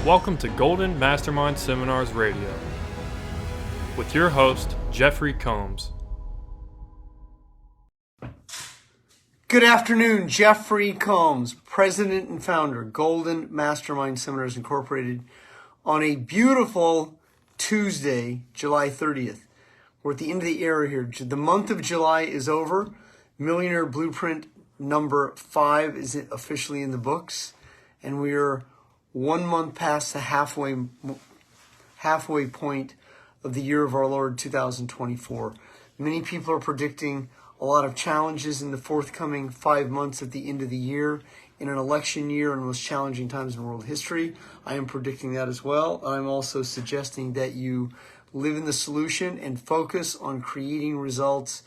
Welcome to Golden Mastermind Seminars Radio with your host, Jeffrey Combs. Good afternoon, Jeffery Combs, President and Founder, Golden Mastermind Seminars Incorporated, on a beautiful Tuesday, July 30th. We're at the end of the era here. The month of July is over. Millionaire Blueprint number 5 is officially in the books, and we are 1 month past the halfway point of the year of our Lord 2024. Many people are predicting a lot of challenges in the forthcoming 5 months at the end of the year. In an election year and most challenging times in world history, I am predicting that as well. I'm also suggesting that you live in the solution and focus on creating results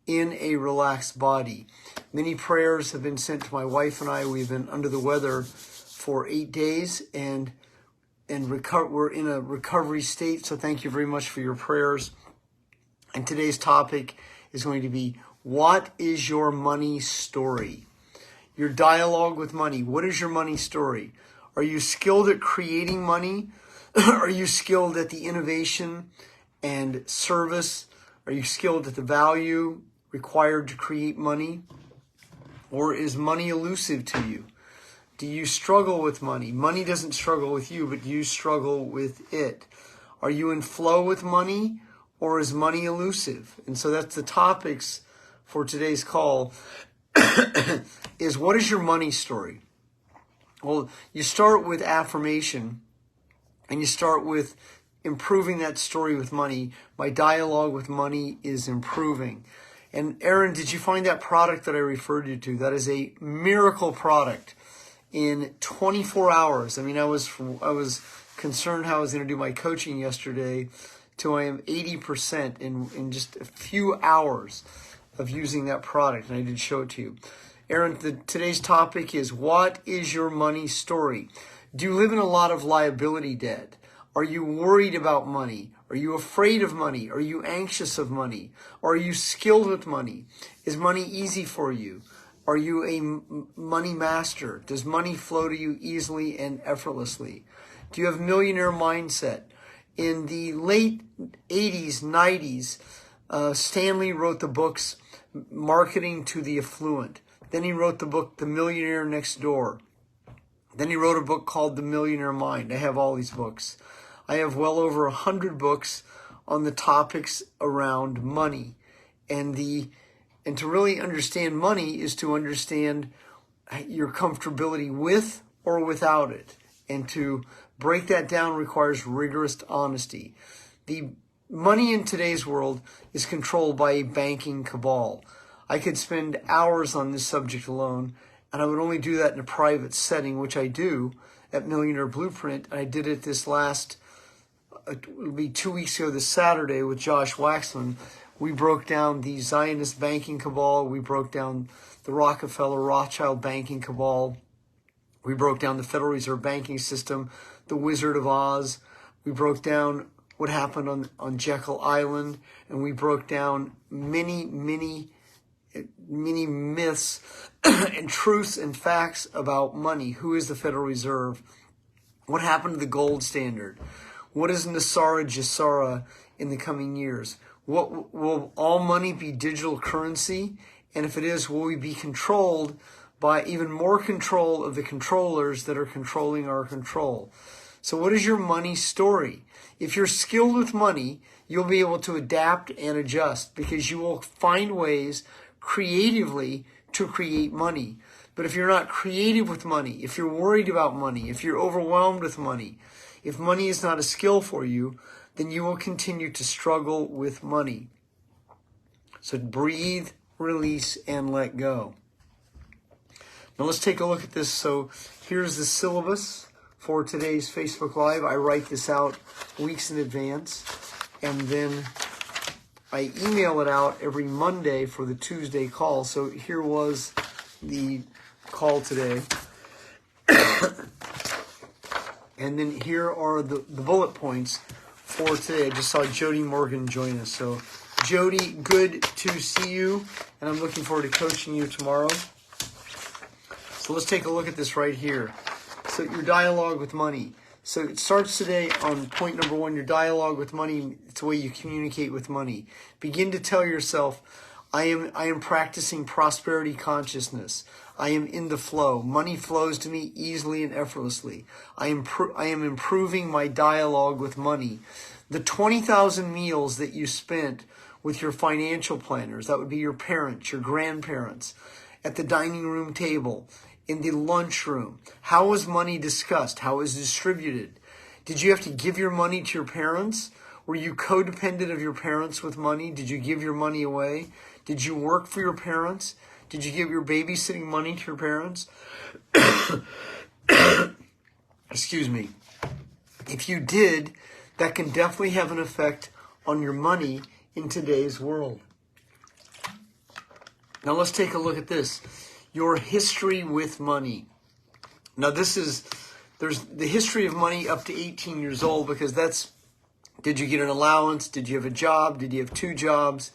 in a relaxed body. Many prayers have been sent to my wife and I. We've been under the weather for 8 days and we're in a recovery state. So thank you very much for your prayers. And today's topic is going to be, what is your money story? Your dialogue with money. What is your money story? Are you skilled at creating money? Are you skilled at the innovation and service? Are you skilled at the value required to create money? Or is money elusive to you? Do you struggle with money? Money doesn't struggle with you, but you struggle with it. Are you in flow with money, or is money elusive? And so that's the topics for today's call. Is what is your money story? Well, you start with affirmation, and you start with improving that story with money. My dialogue with money is improving. And Aaron, did you find that product that I referred you to? That is a miracle product. In 24 hours, I mean, I was concerned how I was going to do my coaching yesterday, to I am 80% in just a few hours of using that product, and I did show it to you. Aaron, today's topic is, what is your money story? Do you live in a lot of liability debt? Are you worried about money? Are you afraid of money? Are you anxious of money? Are you skilled with money? Is money easy for you? Are you a money master? Does money flow to you easily and effortlessly? Do you have millionaire mindset? In the late 80s, 90s, Stanley wrote the books Marketing to the Affluent. Then he wrote the book The Millionaire Next Door. Then he wrote a book called The Millionaire Mind. I have all these books. I have well over 100 books on the topics around money. And to really understand money is to understand your comfortability with or without it. And to break that down requires rigorous honesty. The money in today's world is controlled by a banking cabal. I could spend hours on this subject alone, and I would only do that in a private setting, which I do at Millionaire Blueprint. And I did it it'll be 2 weeks ago this Saturday with Josh Waxman. We broke down the Zionist banking cabal. We broke down the Rockefeller Rothschild banking cabal. We broke down the Federal Reserve banking system, the Wizard of Oz. We broke down what happened on Jekyll Island. And we broke down many myths and truths and facts about money. Who is the Federal Reserve? What happened to the gold standard? What is Nasara Jasara in the coming years? Will all money be digital currency? And if it is, will we be controlled by even more control of the controllers that are controlling our control? So what is your money story? If you're skilled with money, you'll be able to adapt and adjust, because you will find ways creatively to create money. But if you're not creative with money, if you're worried about money, if you're overwhelmed with money, if money is not a skill for you, then you will continue to struggle with money. So breathe, release, and let go. Now let's take a look at this. So here's the syllabus for today's Facebook Live. I write this out weeks in advance, and then I email it out every Monday for the Tuesday call. So here was the call today. And then here are the bullet points for today. I just saw Jody Morgan join us. So Jody, good to see you, and I'm looking forward to coaching you tomorrow. So let's take a look at this right here. So your dialogue with money. So it starts today on point number 1, your dialogue with money. It's the way you communicate with money. Begin to tell yourself, I am practicing prosperity consciousness. I am in the flow. Money flows to me easily and effortlessly. I am improving my dialogue with money. The 20,000 meals that you spent with your financial planners, that would be your parents, your grandparents, at the dining room table, in the lunchroom. How was money discussed? How was it distributed? Did you have to give your money to your parents? Were you codependent of your parents with money? Did you give your money away? Did you work for your parents? Did you give your babysitting money to your parents? Excuse me. If you did, that can definitely have an effect on your money in today's world. Now let's take a look at this. Your history with money. Now there's the history of money up to 18 years old, because did you get an allowance? Did you have a job? Did you have 2 jobs?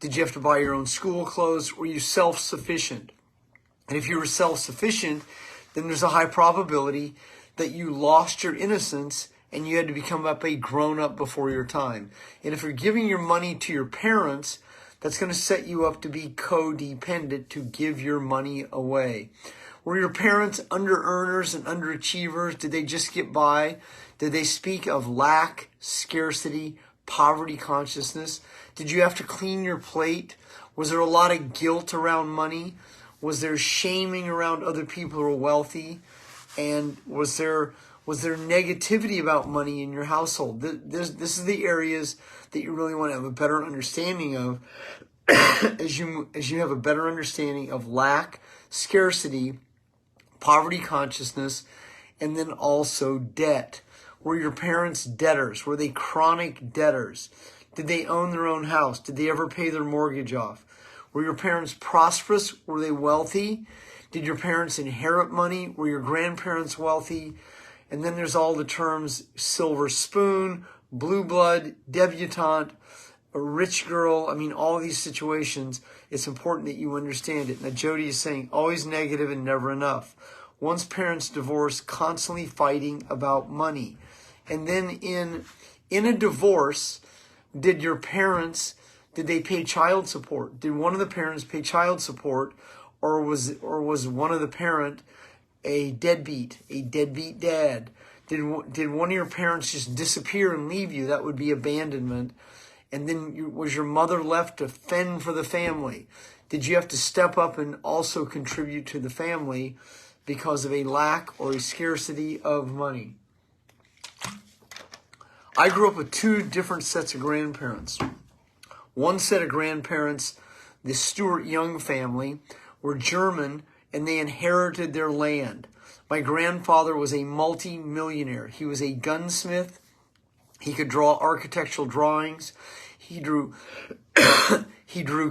Did you have to buy your own school clothes? Were you self-sufficient? And if you were self-sufficient, then there's a high probability that you lost your innocence and you had to become a grown-up before your time. And if you're giving your money to your parents, that's going to set you up to be codependent to give your money away. Were your parents under-earners and underachievers? Did they just get by? Did they speak of lack, scarcity, poverty consciousness? Did you have to clean your plate? Was there a lot of guilt around money? Was there shaming around other people who are wealthy? And was there negativity about money in your household? This is the areas that you really want to have a better understanding of as you have a better understanding of lack, scarcity, poverty consciousness, and then also debt. Were your parents debtors? Were they chronic debtors? Did they own their own house? Did they ever pay their mortgage off? Were your parents prosperous? Were they wealthy? Did your parents inherit money? Were your grandparents wealthy? And then there's all the terms silver spoon, blue blood, debutante, a rich girl. I mean, all of these situations, it's important that you understand it. Now, Jody is saying always negative and never enough. Once parents divorce, constantly fighting about money. And then in a divorce, did they pay child support? Did one of the parents pay child support, or was one of the parent a deadbeat dad? Did one of your parents just disappear and leave you? That would be abandonment. And then was your mother left to fend for the family? Did you have to step up and also contribute to the family because of a lack or a scarcity of money? I grew up with 2 different sets of grandparents. One set of grandparents, the Stuart Young family, were German, and they inherited their land. My grandfather was a multi-millionaire. He was a gunsmith. He could draw architectural drawings. He drew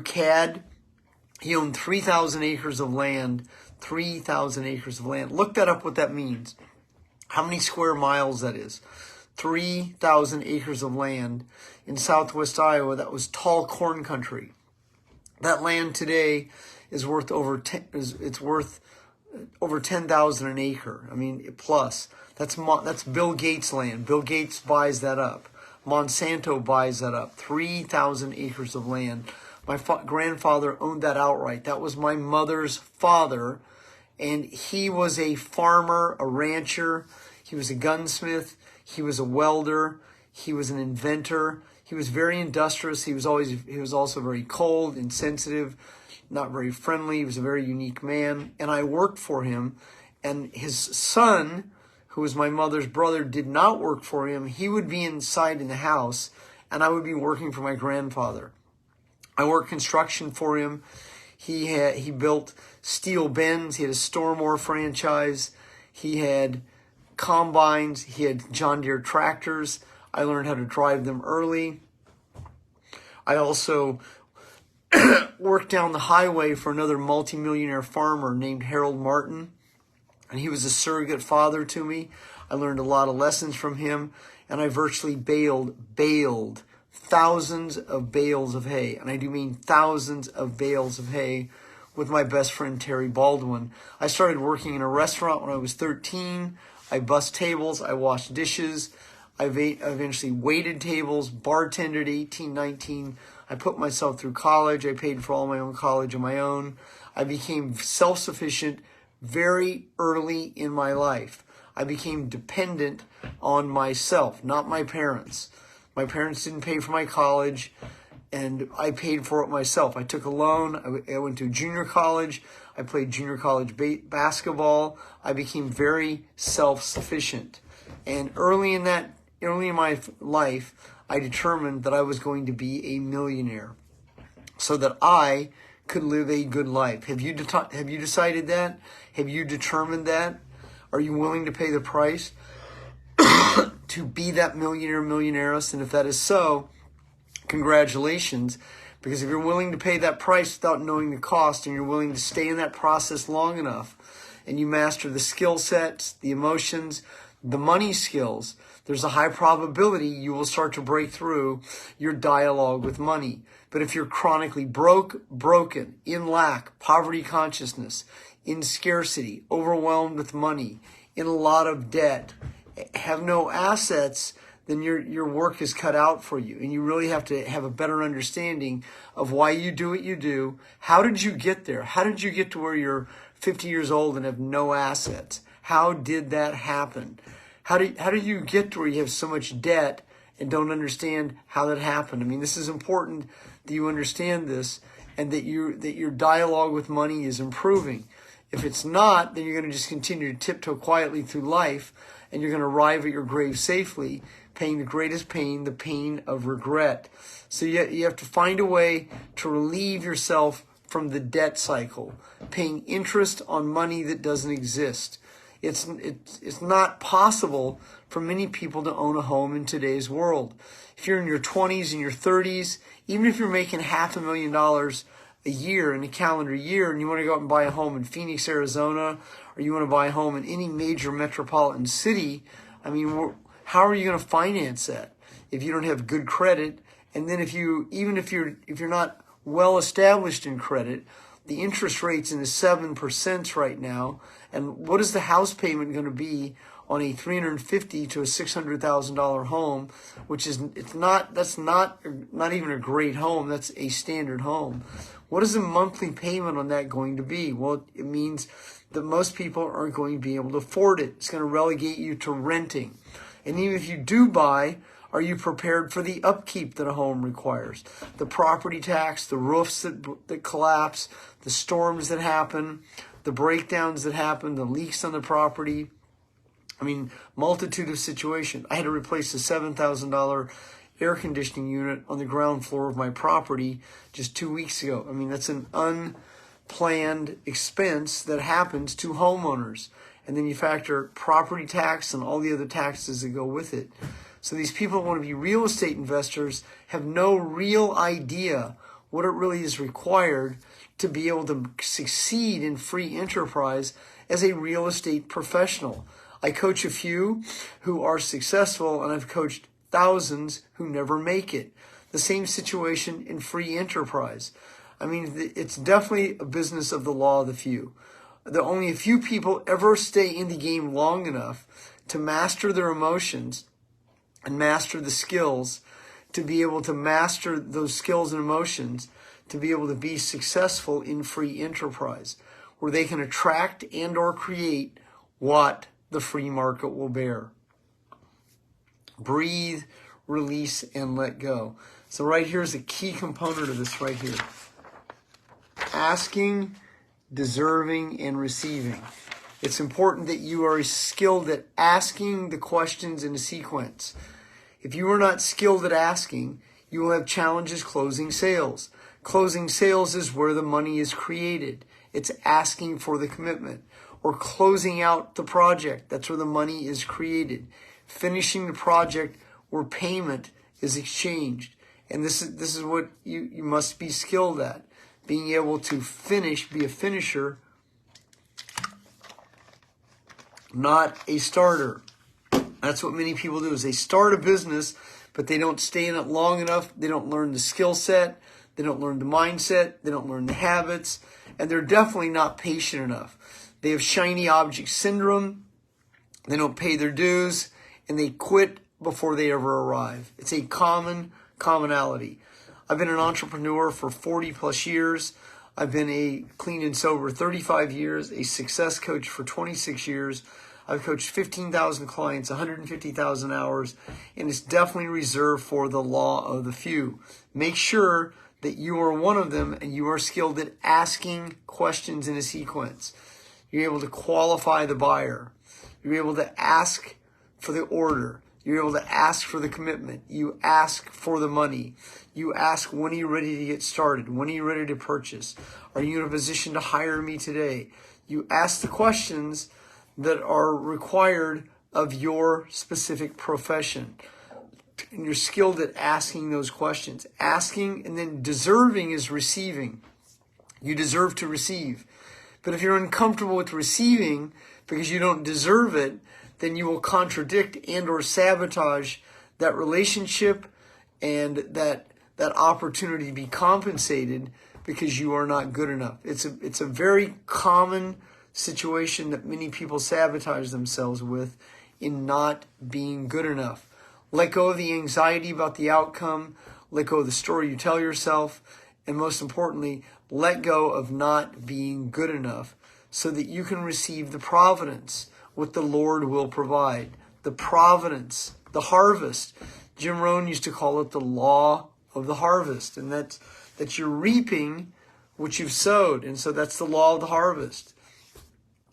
CAD. He owned 3,000 acres of land. 3,000 acres of land. Look that up, what that means. How many square miles that is. 3,000 acres of land in southwest Iowa. That was tall corn country. That land today is worth over 10,000 an acre. I mean, plus that's Bill Gates' land. Bill Gates buys that up. Monsanto buys that up. 3,000 acres of land. My grandfather owned that outright. That was my mother's father, and he was a farmer, a rancher. He was a gunsmith. He was a welder. He was an inventor. He was very industrious. He was also very cold, insensitive, not very friendly. He was a very unique man. And I worked for him. And his son, who was my mother's brother, did not work for him. He would be inside in the house, and I would be working for my grandfather. I worked construction for him. He built steel bends. He had a Stormore franchise. He had combines. He had John Deere tractors. I learned how to drive them early. I also worked down the highway for another multimillionaire farmer named Harold Martin, and he was a surrogate father to me. I learned a lot of lessons from him, and I virtually baled thousands of bales of hay, and I do mean thousands of bales of hay, with my best friend Terry Baldwin. I started working in a restaurant when I was 13. I bussed tables. I washed dishes. I eventually waited tables, bartended 18, 19. I put myself through college. I paid for all my own college on my own. I became self-sufficient very early in my life. I became dependent on myself, not my parents. My parents didn't pay for my college, and I paid for it myself. I took a loan. I went to junior college. I played junior college basketball. I became very self-sufficient. And early in my life, I determined that I was going to be a millionaire so that I could live a good life. Have you decided that? Have you determined that? Are you willing to pay the price to be that millionaire, And if that is so, congratulations. Because if you're willing to pay that price without knowing the cost, and you're willing to stay in that process long enough, and you master the skill sets, the emotions, the money skills, there's a high probability you will start to break through your dialogue with money. But if you're chronically broken, in lack, poverty consciousness, in scarcity, overwhelmed with money, in a lot of debt, have no assets, then your work is cut out for you. And you really have to have a better understanding of why you do what you do. How did you get there? How did you get to where you're 50 years old and have no assets? How did that happen? How did you get to where you have so much debt and don't understand how that happened? I mean, this is important that you understand this and that your dialogue with money is improving. If it's not, then you're going to just continue to tiptoe quietly through life, and you're going to arrive at your grave safely, paying the greatest pain, the pain of regret. So you have to find a way to relieve yourself from the debt cycle, paying interest on money that doesn't exist. It's not possible for many people to own a home in today's world. If you're in your 20s and your 30s, even if you're making $500,000 a year in a calendar year, and you want to go out and buy a home in Phoenix, Arizona, or you want to buy a home in any major metropolitan city, I mean, how are you going to finance that if you don't have good credit? And then if you're not well established in credit, the interest rate's in the 7% right now. And what is the house payment going to be on a $350,000 to a $600,000 home, that's not even a great home. That's a standard home. What is the monthly payment on that going to be? Well, it means that most people aren't going to be able to afford it. It's going to relegate you to renting. And even if you do buy, are you prepared for the upkeep that a home requires? The property tax, the roofs that collapse, the storms that happen, the breakdowns that happen, the leaks on the property. I mean, multitude of situations. I had to replace a $7,000 air conditioning unit on the ground floor of my property just 2 weeks ago. I mean, that's an unplanned expense that happens to homeowners. And then you factor property tax and all the other taxes that go with it. So these people who want to be real estate investors have no real idea what it really is required to be able to succeed in free enterprise as a real estate professional. I coach a few who are successful, and I've coached thousands who never make it. The same situation in free enterprise. I mean, it's definitely a business of the law of the few. Only a few people ever stay in the game long enough to master their emotions and master the skills to be able to master those skills and emotions to be able to be successful in free enterprise, where they can attract and or create what the free market will bear. Breathe, release, and let go. So right here is a key component of this right here. Asking, deserving, and receiving. It's important that you are skilled at asking the questions in a sequence. If you are not skilled at asking, you will have challenges closing sales. Closing sales is where the money is created. It's asking for the commitment. Or closing out the project. That's where the money is created. Finishing the project where payment is exchanged. And this is what you must be skilled at. Being able to finish, be a finisher, not a starter. That's what many people do, is they start a business, but they don't stay in it long enough. They don't learn the skill set. They don't learn the mindset. They don't learn the habits. And they're definitely not patient enough. They have shiny object syndrome. they don't pay their dues, and they quit before they ever arrive. It's a commonality. I've been an entrepreneur for 40 plus years. I've been a clean and sober 35 years, a success coach for 26 years. I've coached 15,000 clients, 150,000 hours, and it's definitely reserved for the law of the few. Make sure that you are one of them and you are skilled at asking questions in a sequence. You're able to qualify the buyer. You're able to ask for the order. You're able to ask for the commitment. You ask for the money. You ask, when are you ready to get started? When are you ready to purchase? Are you in a position to hire me today? You ask the questions that are required of your specific profession. And you're skilled at asking those questions. Asking and then deserving is receiving. You deserve to receive. But if you're uncomfortable with receiving because you don't deserve it, then you will contradict and or sabotage that relationship and that opportunity to be compensated because you are not good enough. It's a very common situation that many people sabotage themselves with in not being good enough. Let go of the anxiety about the outcome, let go of the story you tell yourself, and most importantly, let go of not being good enough so that you can receive the providence, what the Lord will provide. The providence, the harvest. Jim Rohn used to call it the law of the harvest, and that you're reaping what you've sowed, and so that's the law of the harvest.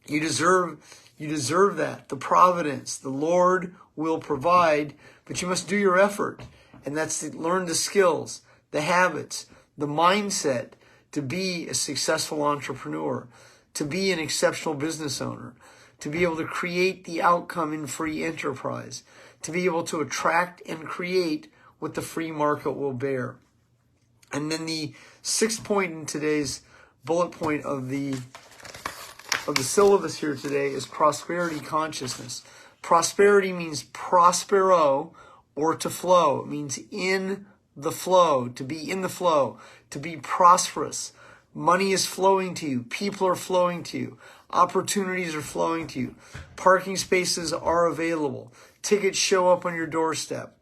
You deserve that. The providence, the Lord will provide, but you must do your effort, and that's to learn the skills, the habits, the mindset to be a successful entrepreneur, to be an exceptional business owner, to be able to create the outcome in free enterprise, to be able to attract and create what the free market will bear. And then the sixth point in today's bullet point of the syllabus here today is prosperity consciousness. Prosperity means prospero, or to flow. It means in the flow, to be in the flow, to be prosperous. Money is flowing to you. People are flowing to you. Opportunities are flowing to you. Parking spaces are available. Tickets show up on your doorstep.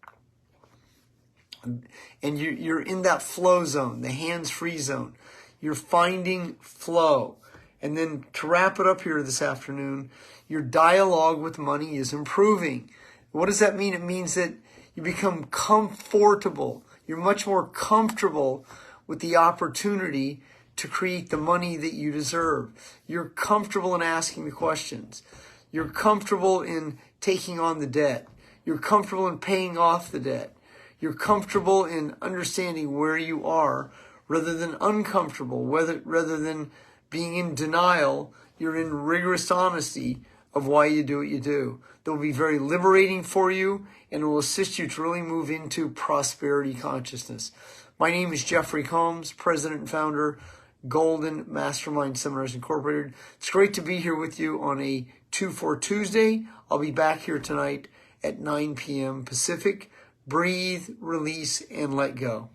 And you're in that flow zone, the hands-free zone. You're finding flow. And then to wrap it up here this afternoon, your dialogue with money is improving. What does that mean? It means that you become comfortable. You're much more comfortable with the opportunity to create the money that you deserve. You're comfortable in asking the questions. You're comfortable in taking on the debt. You're comfortable in paying off the debt. You're comfortable in understanding where you are rather than uncomfortable, rather than being in denial. You're in rigorous honesty of why you do what you do. That will be very liberating for you and will assist you to really move into prosperity consciousness. My name is Jeffery Combs, president and founder, Golden Mastermind Seminars Incorporated. It's great to be here with you on a 2-4 Tuesday. I'll be back here tonight at 9 p.m. Pacific. Breathe, release, and let go.